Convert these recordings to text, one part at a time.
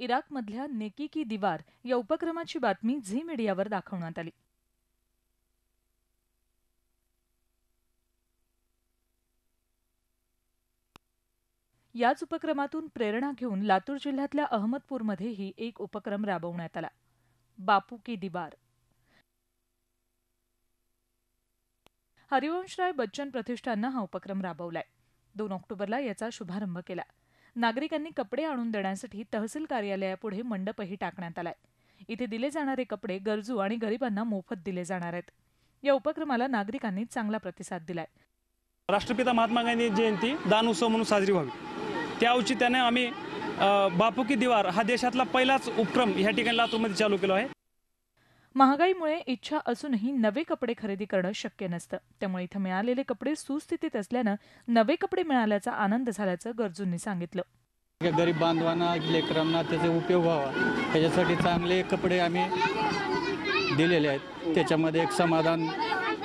इराकमधल्या नेकी की दीवार या उपक्रमाची बातमी झी मीडियावर दाखवण्यात आली। याच उपक्रमातून प्रेरणा घेऊन लातूर जिल्ह्यातल्या अहमदपूरमध्येही एक उपक्रम राबवण्यात आला, बापू की दीवार। हरिवंशराय बच्चन प्रतिष्ठाननं हा उपक्रम राबवलाय। 2 ऑक्टोबरला याचा शुभारंभ केला। नागरिकांनी कपडे आणून देण्यासाठी तहसील कार्यालयापुढे मंडपही टाकण्यात आलाय। इथे दिले जाणारे कपडे गरजू आणि गरिबांना मोफत दिले जाणार आहेत। या उपक्रमाला नागरिकांनी चांगला प्रतिसाद दिलाय। राष्ट्रपिता महात्मा गांधी जयंती दान उत्सव म्हणून साजरी व्हावी, त्या औचित्याने आम्ही बापू की दीवार हा देशातला पहिलाच उपक्रम ह्या ठिकाणी लातूरमध्ये चालू केला आहे। महागाईमुळे इच्छा असूनही नवे कपडे खरेदी करणं शक्य नसतं, त्यामुळे इथं मिळालेले कपडे सुस्थितीत असल्यानं नवे कपडे मिळाल्याचा आनंद झाल्याचं गरजूंनी सांगितलं। गरीब बांधवांना, लेकरांना त्याचा उपयोग व्हावा याच्यासाठी चांगले कपडे आम्ही दिलेले आहेत। त्याच्यामध्ये एक समाधान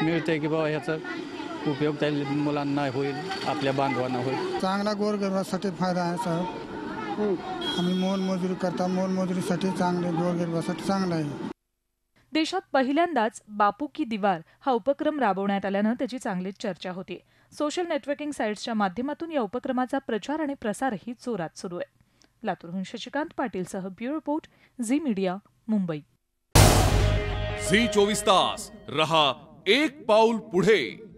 मिळते की बाबा ह्याचा उपयोग त्या मुलांना होईल, आपल्या बांधवांना होईल। चांगला गोरगरिबासाठी फायदा आहे सर। आम्ही मोलमजुरी करता, मोलमजुरीसाठी चांगले गोरगरिबासाठी चांगलं आहे। देशात पहिल्यांदाच बापू की दीवार हा उपक्रम राबवण्यात आल्यानं त्याची चांगलीच चर्चा होती। सोशल नेटवर्किंग साईट्सच्या माध्यमातून या उपक्रमाचा प्रचार आणि प्रसारही जोरात सुरू आहे। लातूरहून शशिकांत पाटीलसह bureau report, Zee media, Mumbai. Zee 24 तास रहा एक पाऊल पुढे।